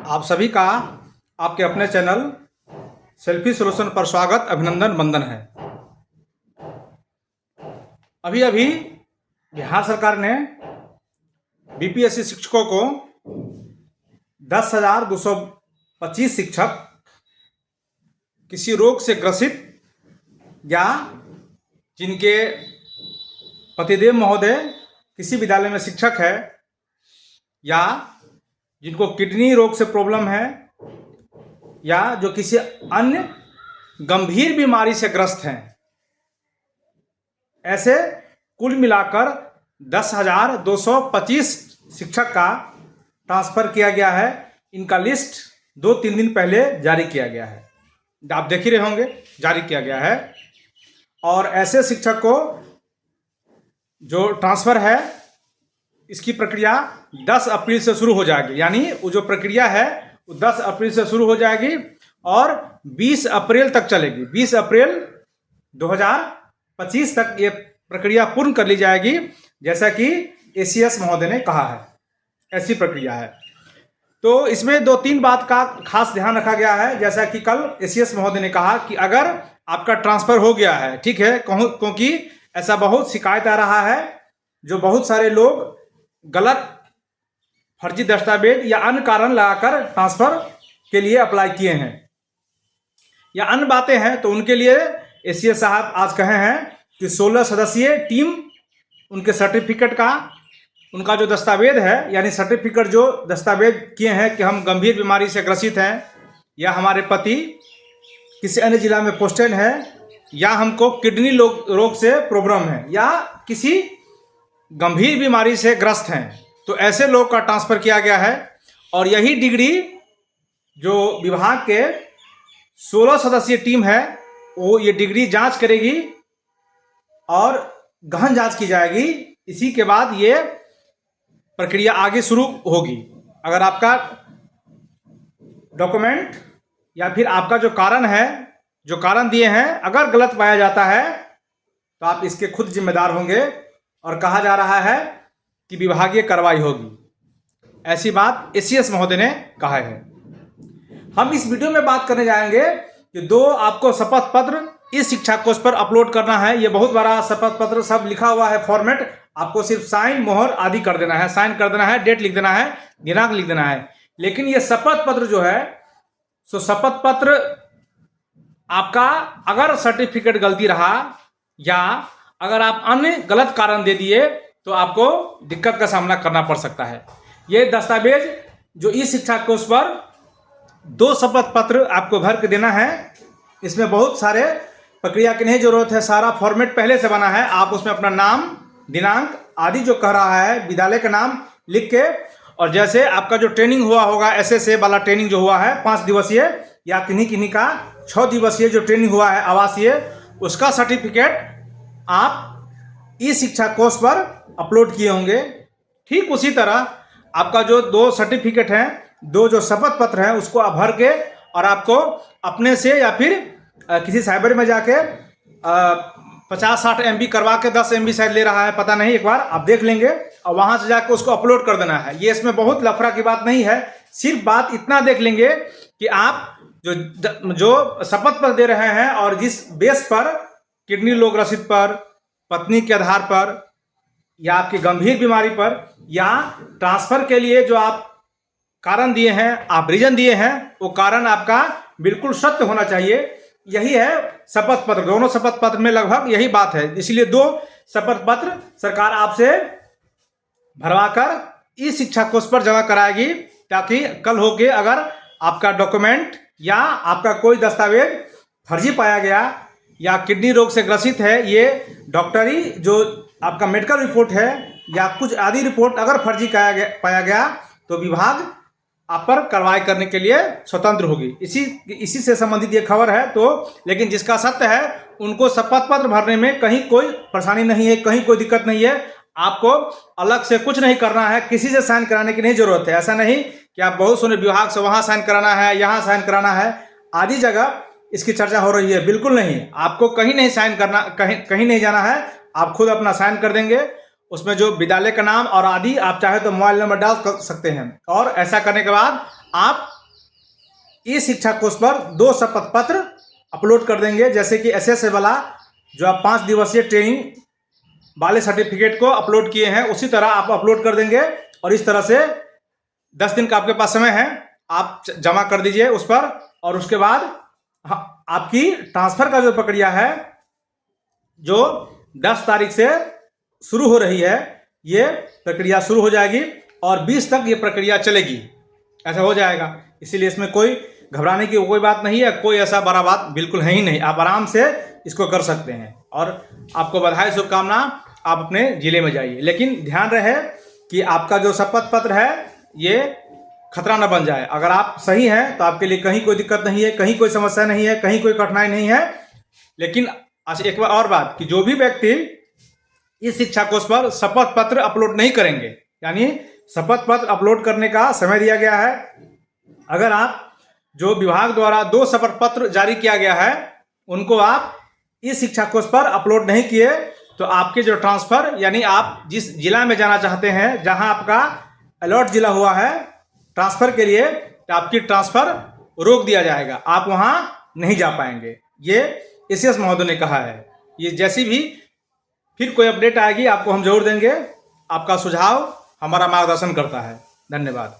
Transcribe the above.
आप सभी का आपके अपने चैनल सेल्फी सॉल्यूशन पर स्वागत, अभिनंदन, वंदन है। अभी अभी बिहार सरकार ने बीपीएससी शिक्षकों को 10,225 शिक्षक किसी रोग से ग्रसित या जिनके पतिदेव महोदय किसी विद्यालय में शिक्षक है या जिनको किडनी रोग से प्रॉब्लम है या जो किसी अन्य गंभीर बीमारी से ग्रस्त हैं, ऐसे कुल मिलाकर 10,225 शिक्षक का ट्रांसफ़र किया गया है। इनका लिस्ट 2-3 दिन पहले जारी किया गया है, आप देख ही रहे होंगे, जारी किया गया है। और ऐसे शिक्षक को जो ट्रांसफ़र है, इसकी प्रक्रिया 10 अप्रैल से शुरू हो जाएगी। यानी वो जो प्रक्रिया है वो 10 अप्रैल से शुरू हो जाएगी और 20 अप्रैल तक चलेगी। 20 अप्रैल 2025 तक ये प्रक्रिया पूर्ण कर ली जाएगी, जैसा कि एसीएस महोदय ने कहा है। ऐसी प्रक्रिया है। तो इसमें 2-3 बात का खास ध्यान रखा गया है। जैसा कि कल एसीएस महोदय ने कहा कि अगर आपका ट्रांसफ़र हो गया है, ठीक है, क्योंकि ऐसा बहुत शिकायत आ रहा है, जो बहुत सारे लोग गलत फर्जी दस्तावेज या अन्य कारण लगाकर ट्रांसफ़र के लिए अप्लाई किए हैं या अन्य बातें हैं, तो उनके लिए एसीएस साहब आज कहे हैं कि 16 सदस्यीय टीम उनके सर्टिफिकेट का, उनका जो दस्तावेज है, यानी सर्टिफिकेट जो दस्तावेज किए हैं कि हम गंभीर बीमारी से ग्रसित हैं या हमारे पति किसी अन्य जिला में पोस्टेड है या हमको किडनी रोग से प्रॉब्लम है या किसी गंभीर बीमारी से ग्रस्त हैं, तो ऐसे लोग का ट्रांसफ़र किया गया है। और यही डिग्री जो विभाग के 16 सदस्यीय टीम है, वो ये डिग्री जांच करेगी और गहन जांच की जाएगी। इसी के बाद ये प्रक्रिया आगे शुरू होगी। अगर आपका डॉक्यूमेंट या फिर आपका जो कारण है, जो कारण दिए हैं, अगर गलत पाया जाता है तो आप इसके खुद जिम्मेदार होंगे और कहा जा रहा है कि विभागीय कार्रवाई होगी। ऐसी बात एसीएस महोदय ने कहा है। हम इस वीडियो में बात करने जाएंगे कि 2 आपको शपथ पत्र इस शिक्षा कोश पर अपलोड करना है। ये बहुत बड़ा शपथ पत्र, सब लिखा हुआ है फॉर्मेट, आपको सिर्फ साइन, मोहर आदि कर देना है, साइन कर देना है, डेट लिख देना है, दिनांक लिख देना है। लेकिन ये शपथ पत्र जो है, सो शपथ पत्र आपका अगर सर्टिफिकेट गलती रहा या अगर आप अन्य गलत कारण दे दिए तो आपको दिक्कत का सामना करना पड़ सकता है। ये दस्तावेज जो इस शिक्षा कोश पर 2 शपथ पत्र आपको भर के देना है। इसमें बहुत सारे प्रक्रिया की नहीं जरूरत है, सारा फॉर्मेट पहले से बना है। आप उसमें अपना नाम, दिनांक आदि जो कह रहा है, विद्यालय का नाम लिख के, और जैसे आपका जो ट्रेनिंग हुआ होगा, एसएसए वाला ट्रेनिंग जो हुआ है 5 दिवसीय या किन्हीं का 6 दिवसीय जो ट्रेनिंग हुआ है आवासीय, उसका सर्टिफिकेट आप इस शिक्षा कोश पर अपलोड किए होंगे। ठीक उसी तरह आपका जो 2 सर्टिफिकेट हैं, 2 जो शपथ पत्र हैं, उसको आप भर के और आपको अपने से या फिर किसी साइबर में जाके 50-60 MB करवा के, 10 MB शायद ले रहा है, पता नहीं, एक बार आप देख लेंगे और वहाँ से जाके उसको अपलोड कर देना है। ये इसमें बहुत लफड़ा की बात नहीं है, सिर्फ बात इतना देख लेंगे कि आप जो शपथ पत्र दे रहे हैं और जिस बेस पर किडनी रोग ग्रसित पर, पत्नी के आधार पर या आपकी गंभीर बीमारी पर या ट्रांसफ़र के लिए जो आप कारण दिए हैं, आप रीजन दिए हैं, वो कारण आपका बिल्कुल सत्य होना चाहिए। यही है शपथ पत्र, दोनों शपथ पत्र में लगभग यही बात है। इसलिए 2 शपथ पत्र सरकार आपसे भरवाकर इस शिक्षा कोश पर जमा कराएगी, ताकि कल होके अगर आपका डॉक्यूमेंट या आपका कोई दस्तावेज फर्जी पाया गया या किडनी रोग से ग्रसित है, ये डॉक्टरी जो आपका मेडिकल रिपोर्ट है या कुछ आदि रिपोर्ट अगर फर्जी पाया गया तो विभाग आप पर कार्रवाई करने के लिए स्वतंत्र होगी। इसी से संबंधित ये खबर है। तो लेकिन जिसका सत्य है, उनको शपथ पत्र भरने में कहीं कोई परेशानी नहीं है, कहीं कोई दिक्कत नहीं है। आपको अलग से कुछ नहीं करना है, किसी से साइन कराने की नहीं जरूरत है। ऐसा नहीं कि आप बहुत सुने विभाग से वहाँ साइन कराना है, यहाँ साइन कराना है, आदि जगह इसकी चर्चा हो रही है। बिल्कुल नहीं, आपको कहीं नहीं साइन करना, कहीं नहीं जाना है, आप खुद अपना साइन कर देंगे। उसमें जो विद्यालय का नाम और आदि आप चाहे तो मोबाइल नंबर डाल सकते हैं। और ऐसा करने के बाद आप ई शिक्षा कोष पर 2 शपथ पत्र अपलोड कर देंगे। जैसे कि एसएसए वाला जो आप 5 दिवसीय ट्रेनिंग वाले सर्टिफिकेट को अपलोड किए हैं, उसी तरह आप अपलोड कर देंगे। और इस तरह से 10 दिन का आपके पास समय है, आप जमा कर दीजिए उस पर। और उसके बाद आपकी ट्रांसफ़र का जो प्रक्रिया है, जो 10 तारीख से शुरू हो रही है, ये प्रक्रिया शुरू हो जाएगी और 20 तक ये प्रक्रिया चलेगी। ऐसा हो जाएगा, इसीलिए इसमें कोई घबराने की कोई बात नहीं है, कोई ऐसा बड़ा बात बिल्कुल है ही नहीं। आप आराम से इसको कर सकते हैं और आपको बधाई, शुभकामना। आप अपने ज़िले में जाइए, लेकिन ध्यान रहे कि आपका जो शपथ पत्र है ये खतरा न बन जाए। अगर आप सही हैं तो आपके लिए कहीं कोई दिक्कत नहीं है, कहीं कोई समस्या नहीं है, कहीं कोई कठिनाई नहीं है। लेकिन एक बार और बात कि जो भी व्यक्ति इस शिक्षा कोष पर शपथ पत्र अपलोड नहीं करेंगे, यानी शपथ पत्र अपलोड करने का समय दिया गया है, अगर आप जो विभाग द्वारा 2 शपथ पत्र जारी किया गया है उनको आप इस शिक्षा कोष पर अपलोड नहीं किए तो आपके जो ट्रांसफ़र, यानी आप जिस जिला में जाना चाहते हैं, जहां आपका अलॉट जिला हुआ है ट्रांसफ़र के लिए, तो आपकी ट्रांसफ़र रोक दिया जाएगा, आप वहां नहीं जा पाएंगे। ये एसीएस महोदय ने कहा है। ये जैसी भी फिर कोई अपडेट आएगी आपको हम जरूर देंगे। आपका सुझाव हमारा मार्गदर्शन करता है। धन्यवाद।